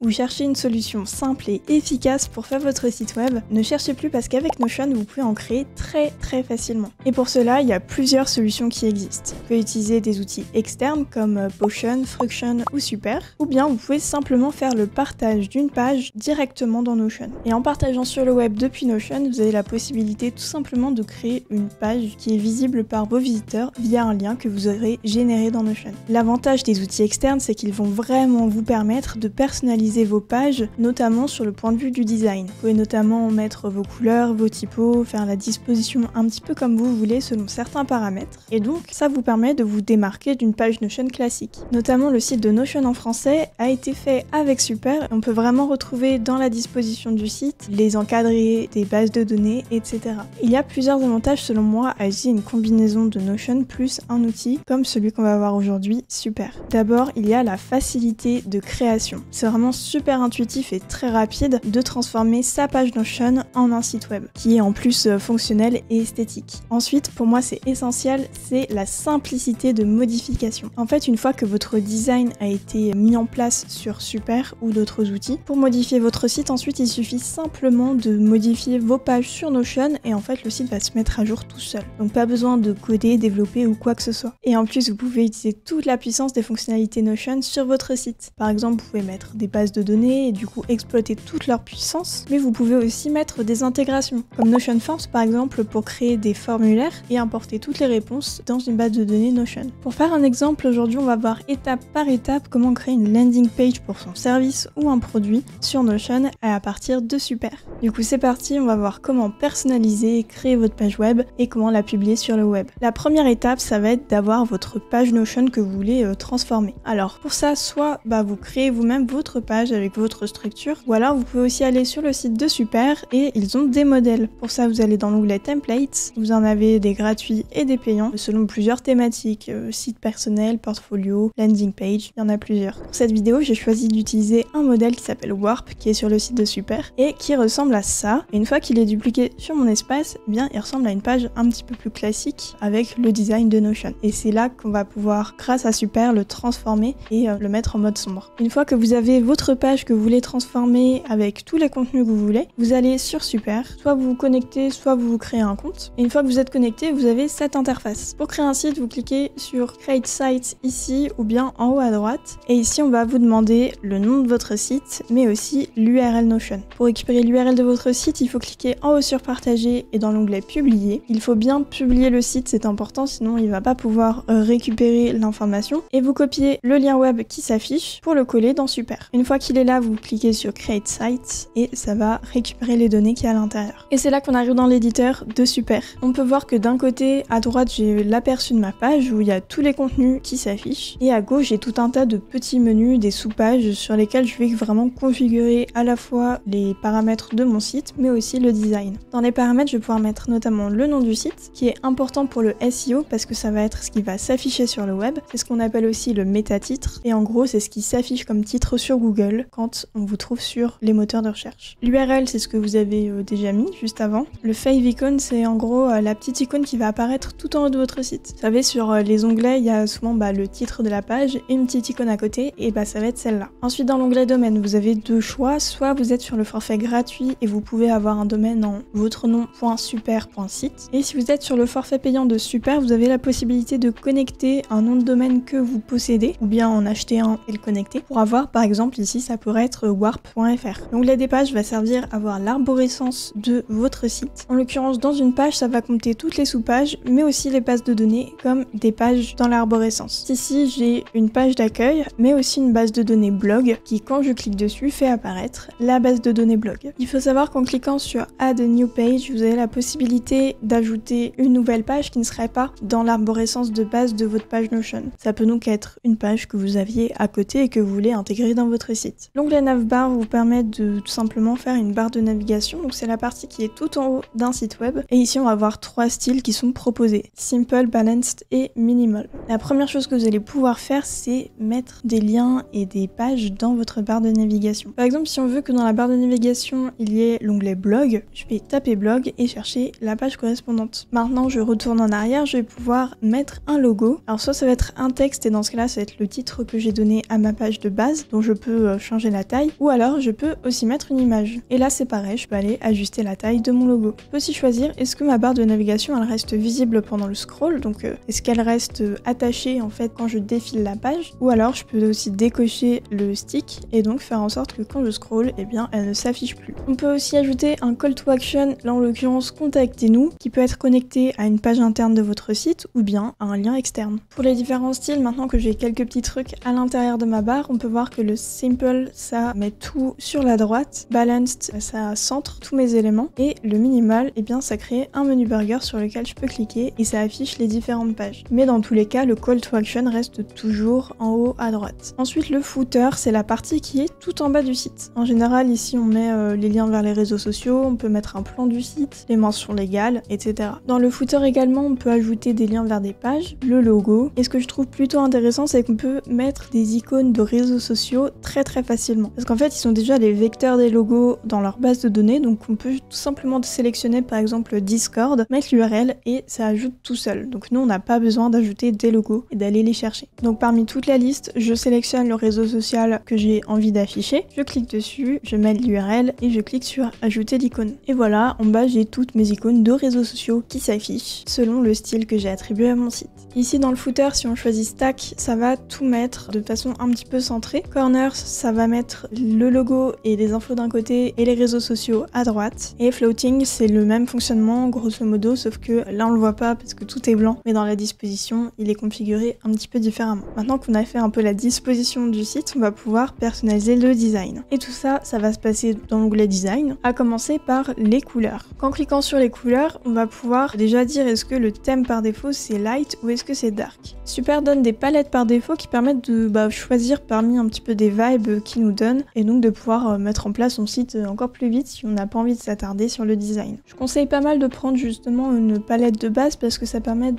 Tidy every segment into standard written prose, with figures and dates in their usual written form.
Vous cherchez une solution simple et efficace pour faire votre site web? Ne cherchez plus parce qu'avec Notion, vous pouvez en créer très facilement. Et pour cela, il y a plusieurs solutions qui existent. Vous pouvez utiliser des outils externes comme Potion, Fruction ou Super, ou bien vous pouvez simplement faire le partage d'une page directement dans Notion. Et en partageant sur le web depuis Notion, vous avez la possibilité tout simplement de créer une page qui est visible par vos visiteurs via un lien que vous aurez généré dans Notion. L'avantage des outils externes, c'est qu'ils vont vraiment vous permettre de personnaliser vos pages, notamment sur le point de vue du design. Vous pouvez notamment mettre vos couleurs, vos typos, faire la disposition un petit peu comme vous voulez selon certains paramètres. Et donc, ça vous permet de vous démarquer d'une page Notion classique. Notamment, le site de Notion en français a été fait avec Super. On peut vraiment retrouver dans la disposition du site les encadrés, des bases de données, etc. Il y a plusieurs avantages selon moi à utiliser une combinaison de Notion plus un outil comme celui qu'on va voir aujourd'hui, Super. D'abord, il y a la facilité de création. C'est vraiment super intuitif et très rapide de transformer sa page Notion en un site web, qui est en plus fonctionnel et esthétique. Ensuite, pour moi c'est essentiel, c'est la simplicité de modification. En fait, une fois que votre design a été mis en place sur Super ou d'autres outils, pour modifier votre site, ensuite il suffit simplement de modifier vos pages sur Notion et en fait le site va se mettre à jour tout seul. Donc pas besoin de coder, développer ou quoi que ce soit. Et en plus, vous pouvez utiliser toute la puissance des fonctionnalités Notion sur votre site. Par exemple, vous pouvez mettre des bases de données et du coup exploiter toute leur puissance, mais vous pouvez aussi mettre des intégrations, comme Notion Forms par exemple pour créer des formulaires et importer toutes les réponses dans une base de données Notion. Pour faire un exemple, aujourd'hui on va voir étape par étape comment créer une landing page pour son service ou un produit sur Notion à partir de Super. Du coup c'est parti, on va voir comment personnaliser et créer votre page web et comment la publier sur le web. La première étape, ça va être d'avoir votre page Notion que vous voulez transformer. Alors pour ça, soit vous créez vous-même votre page avec votre structure, ou alors vous pouvez aussi aller sur le site de Super et ils ont des modèles. Pour ça, vous allez dans l'onglet Templates, vous en avez des gratuits et des payants selon plusieurs thématiques, site personnel, portfolio, landing page, il y en a plusieurs. Pour cette vidéo, j'ai choisi d'utiliser un modèle qui s'appelle Warp, qui est sur le site de Super et qui ressemble à ça. Et une fois qu'il est dupliqué sur mon espace, eh bien il ressemble à une page un petit peu plus classique avec le design de Notion. Et c'est là qu'on va pouvoir, grâce à Super, le transformer et le mettre en mode sombre. Une fois que vous avez votre page que vous voulez transformer avec tous les contenus que vous voulez, vous allez sur Super, soit vous vous connectez, soit vous créez un compte. Et une fois que vous êtes connecté, vous avez cette interface. Pour créer un site, vous cliquez sur Create Site ici ou bien en haut à droite. Et ici, on va vous demander le nom de votre site, mais aussi l'URL Notion. Pour récupérer l'URL de votre site, il faut cliquer en haut sur Partager et dans l'onglet Publier. Il faut bien publier le site, c'est important, sinon il va pas pouvoir récupérer l'information. Et vous copiez le lien web qui s'affiche pour le coller dans Super. Une fois qu'il est là, vous cliquez sur Create Site et ça va récupérer les données qu'il y a à l'intérieur. Et c'est là qu'on arrive dans l'éditeur de Super. On peut voir que d'un côté, à droite, j'ai l'aperçu de ma page où il y a tous les contenus qui s'affichent et à gauche, j'ai tout un tas de petits menus, des sous-pages sur lesquels je vais vraiment configurer à la fois les paramètres de mon site mais aussi le design. Dans les paramètres, je vais pouvoir mettre notamment le nom du site qui est important pour le SEO parce que ça va être ce qui va s'afficher sur le web. C'est ce qu'on appelle aussi le métatitre et en gros, c'est ce qui s'affiche comme titre sur Google quand on vous trouve sur les moteurs de recherche. L'URL, c'est ce que vous avez déjà mis juste avant. Le favicon, c'est en gros la petite icône qui va apparaître tout en haut de votre site. Vous savez, sur les onglets, il y a souvent le titre de la page et une petite icône à côté et ça va être celle-là. Ensuite, dans l'onglet domaine, vous avez deux choix. Soit vous êtes sur le forfait gratuit et vous pouvez avoir un domaine en votre nom.super.site. Et si vous êtes sur le forfait payant de Super, vous avez la possibilité de connecter un nom de domaine que vous possédez ou bien en acheter un et le connecter pour avoir, par exemple, ici, ça pourrait être warp.fr. L'onglet des pages va servir à voir l'arborescence de votre site. En l'occurrence, dans une page, ça va compter toutes les sous-pages, mais aussi les bases de données comme des pages dans l'arborescence. Ici, j'ai une page d'accueil, mais aussi une base de données blog qui, quand je clique dessus, fait apparaître la base de données blog. Il faut savoir qu'en cliquant sur Add a New Page, vous avez la possibilité d'ajouter une nouvelle page qui ne serait pas dans l'arborescence de base de votre page Notion. Ça peut donc être une page que vous aviez à côté et que vous voulez intégrer dans votre site. L'onglet Navbar vous permet de tout simplement faire une barre de navigation, donc c'est la partie qui est tout en haut d'un site web. Et ici, on va voir trois styles qui sont proposés: Simple, Balanced et Minimal. La première chose que vous allez pouvoir faire, c'est mettre des liens et des pages dans votre barre de navigation. Par exemple, si on veut que dans la barre de navigation, il y ait l'onglet blog, je vais taper blog et chercher la page correspondante. Maintenant, je retourne en arrière, je vais pouvoir mettre un logo. Alors soit ça va être un texte et dans ce cas-là, ça va être le titre que j'ai donné à ma page de base, dont je peux changer la taille, ou alors je peux aussi mettre une image. Et là c'est pareil, je peux aller ajuster la taille de mon logo. Je peux aussi choisir est-ce que ma barre de navigation elle reste visible pendant le scroll, donc est-ce qu'elle reste attachée en fait quand je défile la page, ou alors je peux aussi décocher le stick et donc faire en sorte que quand je scroll, eh bien elle ne s'affiche plus. On peut aussi ajouter un call to action, là en l'occurrence contactez-nous, qui peut être connecté à une page interne de votre site ou bien à un lien externe. Pour les différents styles, maintenant que j'ai quelques petits trucs à l'intérieur de ma barre, on peut voir que le simple ça met tout sur la droite, balanced ça centre tous mes éléments, et le minimal, eh bien ça crée un menu burger sur lequel je peux cliquer et ça affiche les différentes pages. Mais dans tous les cas, le call to action reste toujours en haut à droite. Ensuite, le footer, c'est la partie qui est tout en bas du site. En général, ici on met les liens vers les réseaux sociaux, on peut mettre un plan du site, les mentions légales, etc. Dans le footer également, on peut ajouter des liens vers des pages, le logo, et ce que je trouve plutôt intéressant, c'est qu'on peut mettre des icônes de réseaux sociaux très facilement. Parce qu'en fait, ils sont déjà les vecteurs des logos dans leur base de données, donc on peut tout simplement sélectionner par exemple Discord, mettre l'URL et ça ajoute tout seul. Donc nous, on n'a pas besoin d'ajouter des logos et d'aller les chercher. Donc parmi toute la liste, je sélectionne le réseau social que j'ai envie d'afficher, je clique dessus, je mets l'URL et je clique sur ajouter l'icône. Et voilà, en bas, j'ai toutes mes icônes de réseaux sociaux qui s'affichent selon le style que j'ai attribué à mon site. Ici dans le footer, si on choisit stack, ça va tout mettre de façon un petit peu centrée. Corners, ça va mettre le logo et les infos d'un côté et les réseaux sociaux à droite. Et floating, c'est le même fonctionnement grosso modo, sauf que là on le voit pas parce que tout est blanc, mais dans la disposition, il est configuré un petit peu différemment. Maintenant qu'on a fait un peu la disposition du site, on va pouvoir personnaliser le design. Et tout ça, ça va se passer dans l'onglet design, à commencer par les couleurs. En cliquant sur les couleurs, on va pouvoir déjà dire est-ce que le thème par défaut c'est light ou est-ce que c'est dark. Super donne des palettes par défaut qui permettent de choisir parmi un petit peu des vibes qu'ils nous donnent et donc de pouvoir mettre en place son site encore plus vite si on n'a pas envie de s'attarder sur le design. Je conseille pas mal de prendre justement une palette de base parce que ça permet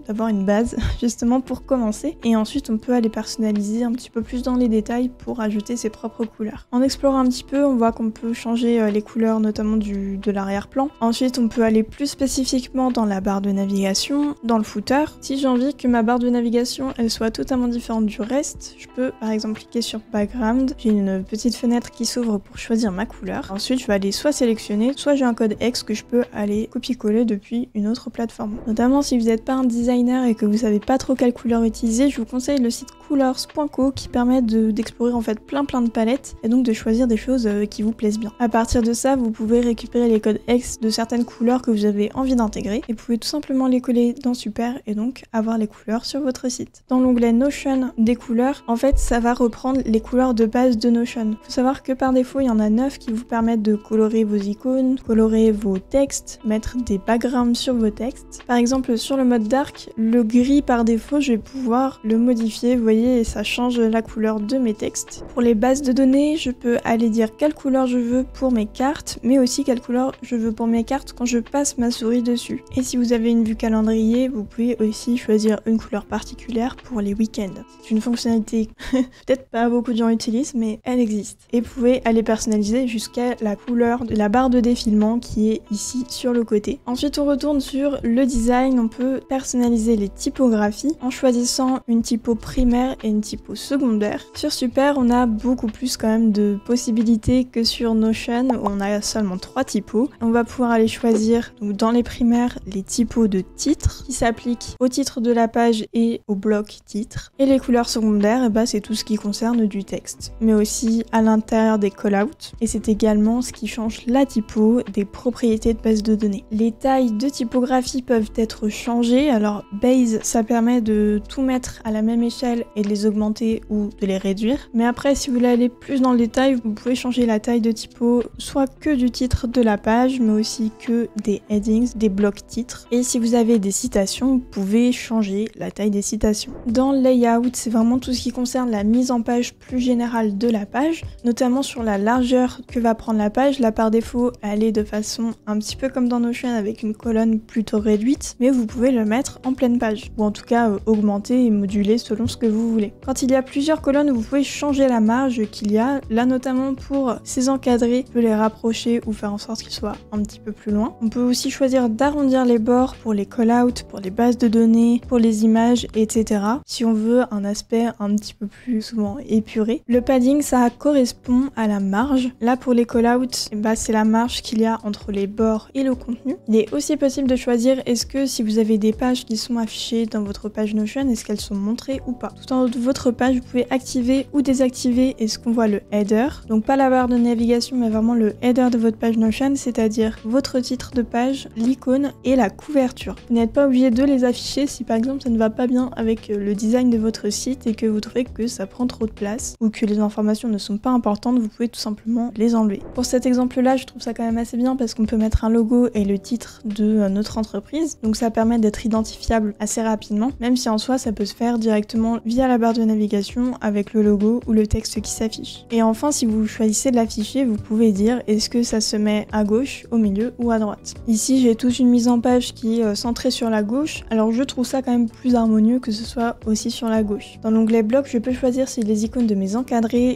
d'avoir une base justement pour commencer et ensuite on peut aller personnaliser un petit peu plus dans les détails pour ajouter ses propres couleurs. En explorant un petit peu, on voit qu'on peut changer les couleurs notamment de l'arrière-plan. Ensuite on peut aller plus spécifiquement dans la barre de navigation, dans le footer. Si j'ai envie que ma barre de navigation elle soit totalement différente du reste, je peux par exemple cliquer sur background, j'ai une petite fenêtre qui s'ouvre pour choisir ma couleur. Ensuite je vais aller soit sélectionner, soit j'ai un code X que je peux aller copier-coller depuis une autre plateforme. Notamment si vous n'êtes pas un designer et que vous savez pas trop quelle couleur utiliser, je vous conseille le site colors.co qui permet d'explorer en fait plein de palettes et donc de choisir des choses qui vous plaisent bien. À partir de ça, vous pouvez récupérer les codes X de certaines couleurs que vous avez envie d'intégrer et vous pouvez tout simplement les coller dans Super et donc avoir les couleurs sur votre site. Dans l'onglet Notion des couleurs, en fait ça va reprendre les couleurs de base de Notion. Faut savoir que par défaut il y en a 9 qui vous permettent de colorer vos icônes, colorer vos textes, mettre des backgrounds sur vos textes. Par exemple sur le mode dark, le gris par défaut je vais pouvoir le modifier, vous voyez, et ça change la couleur de mes textes. Pour les bases de données, je peux aller dire quelle couleur je veux pour mes cartes, mais aussi quelle couleur je veux pour mes cartes quand je passe ma souris dessus. Et si vous avez une vue calendrier, vous pouvez aussi choisir une couleur particulière pour les week-ends. C'est une fonctionnalité peut-être pas beaucoup de gens utilisent, mais elle existe. Et vous pouvez aller personnaliser jusqu'à la couleur de la barre de défilement qui est ici sur le côté. Ensuite, on retourne sur le design. On peut personnaliser les typographies en choisissant une typo primaire et une typo secondaire. Sur Super, on a beaucoup plus quand même de possibilités que sur Notion où on a seulement 3 typos. On va pouvoir aller choisir donc dans les primaires les typos de titre qui s'appliquent au titre de la page et au bloc titre. Et les couleurs secondaires, c'est tout ce qui concerne du texte, mais aussi à l'intérieur des call-outs. Et c'est également ce qui change la typo des propriétés de base de données. Les tailles de typographie peuvent être changées. Alors base, ça permet de tout mettre à la même échelle et de les augmenter ou de les réduire. Mais après, si vous voulez aller plus dans le détail, vous pouvez changer la taille de typo, soit que du titre de la page, mais aussi que des headings, des blocs titres. Et si vous avez des citations, vous pouvez changer la taille des citations. Dans Layout, c'est vraiment tout ce qui concerne la mise en page plus générale de la page, notamment sur la largeur que va prendre la page. Là, par défaut, elle est de façon un petit peu comme dans Notion avec une colonne plutôt réduite, mais vous pouvez le mettre en pleine page, ou en tout cas augmenter et moduler selon ce que vous voulez. Quand il y a plusieurs colonnes, vous pouvez changer la marge qu'il y a, là notamment pour ces encadrés, on peut les rapprocher ou faire en sorte qu'ils soient un petit peu plus loin. On peut aussi choisir d'arrondir les bords pour les call-outs, pour les bases de données, pour les images, etc. Si on veut un aspect un petit peu plus souvent épuré. Le padding, ça correspond à la marge. Là, pour les callouts, c'est la marge qu'il y a entre les bords et le contenu. Il est aussi possible de choisir est-ce que si vous avez des pages qui sont affichées dans votre page Notion, est-ce qu'elles sont montrées ou pas. Tout en haut de votre page, vous pouvez activer ou désactiver est-ce qu'on voit le header. Donc pas la barre de navigation, mais vraiment le header de votre page Notion, c'est-à-dire votre titre de page, l'icône et la couverture. Vous n'êtes pas obligé de les afficher si par exemple ça ne va pas bien avec le design de votre site et que vous trouvez que ça prend trop de place ou que les informations ne sont pas importantes, vous pouvez tout simplement les enlever. Pour cet exemple-là, je trouve ça quand même assez bien parce qu'on peut mettre un logo et le titre de notre entreprise, donc ça permet d'être identifiable assez rapidement, même si en soi ça peut se faire directement via la barre de navigation avec le logo ou le texte qui s'affiche. Et enfin, si vous choisissez de l'afficher, vous pouvez dire est-ce que ça se met à gauche, au milieu ou à droite. Ici, j'ai toute une mise en page qui est centrée sur la gauche, alors je trouve ça quand même plus harmonieux que ce soit aussi sur la gauche. Dans l'onglet bloc, je peux choisir si les icônes de mes encadrés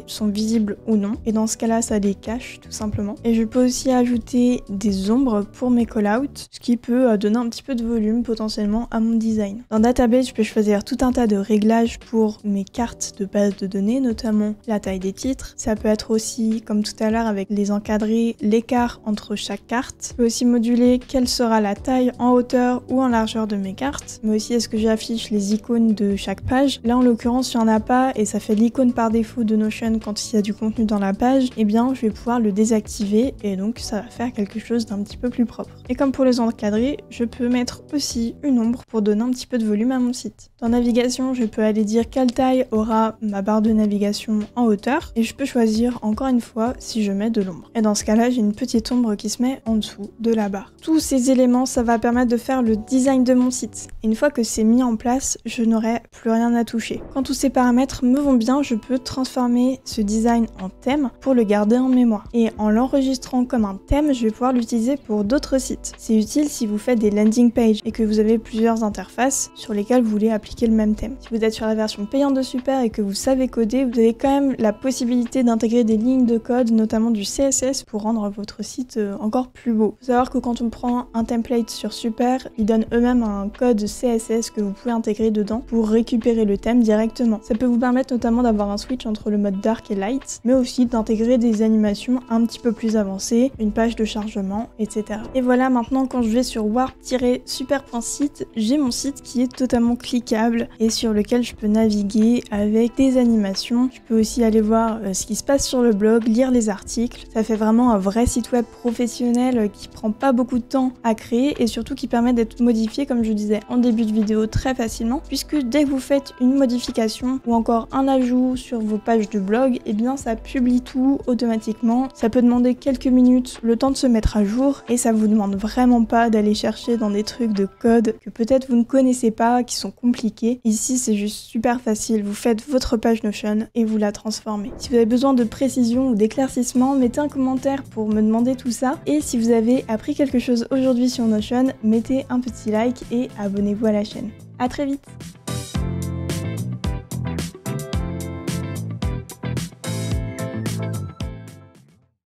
sont visibles ou non, et dans ce cas-là, ça les cache tout simplement. Et je peux aussi ajouter des ombres pour mes callouts, ce qui peut donner un petit peu de volume potentiellement à mon design. Dans Database, je peux choisir tout un tas de réglages pour mes cartes de base de données, notamment la taille des titres. Ça peut être aussi, comme tout à l'heure avec les encadrés, l'écart entre chaque carte. Je peux aussi moduler quelle sera la taille en hauteur ou en largeur de mes cartes, mais aussi est-ce que j'affiche les icônes de chaque page. Là en l'occurrence, il n'y en a pas et ça fait l'icône par défaut de Notion quand il y a du contenu dans la page, et bien je vais pouvoir le désactiver et donc ça va faire quelque chose d'un petit peu plus propre. Et comme pour les encadrés, je peux mettre aussi une ombre pour donner un petit peu de volume à mon site. Dans navigation, je peux aller dire quelle taille aura ma barre de navigation en hauteur et je peux choisir encore une fois si je mets de l'ombre. Et dans ce cas-là, j'ai une petite ombre qui se met en dessous de la barre. Tous ces éléments, ça va permettre de faire le design de mon site. Et une fois que c'est mis en place, je n'aurai plus rien à toucher. Quand tous ces paramètres me vont bien, je peux transformer ce design en thème pour le garder en mémoire. Et en l'enregistrant comme un thème, je vais pouvoir l'utiliser pour d'autres sites. C'est utile si vous faites des landing pages et que vous avez plusieurs interfaces sur lesquelles vous voulez appliquer le même thème. Si vous êtes sur la version payante de Super et que vous savez coder, vous avez quand même la possibilité d'intégrer des lignes de code, notamment du CSS, pour rendre votre site encore plus beau. Il faut savoir que quand on prend un template sur Super, ils donnent eux-mêmes un code CSS que vous pouvez intégrer dedans pour récupérer le thème directement. Ça peut vous permettre notamment d'avoir un switch entre le mode dark et light, mais aussi d'intégrer des animations un petit peu plus avancées, une page de chargement, etc. Et voilà, maintenant quand je vais sur warp-super.site, j'ai mon site qui est totalement cliquable et sur lequel je peux naviguer avec des animations. Je peux aussi aller voir ce qui se passe sur le blog, lire les articles. Ça fait vraiment un vrai site web professionnel qui prend pas beaucoup de temps à créer et surtout qui permet d'être modifié, comme je disais en début de vidéo, très facilement, puisque dès que vous faites une modification ou encore un ajout sur vos pages de blog, et bien ça publie tout automatiquement. Ça peut demander quelques minutes, le temps de se mettre à jour, et ça vous demande vraiment pas d'aller chercher dans des trucs de code que peut-être vous ne connaissez pas, qui sont compliqués. Ici c'est juste super facile, vous faites votre page Notion et vous la transformez. Si vous avez besoin de précision ou d'éclaircissement, mettez un commentaire pour me demander tout ça, et si vous avez appris quelque chose aujourd'hui sur Notion, mettez un petit like et abonnez-vous à la chaîne. À très vite!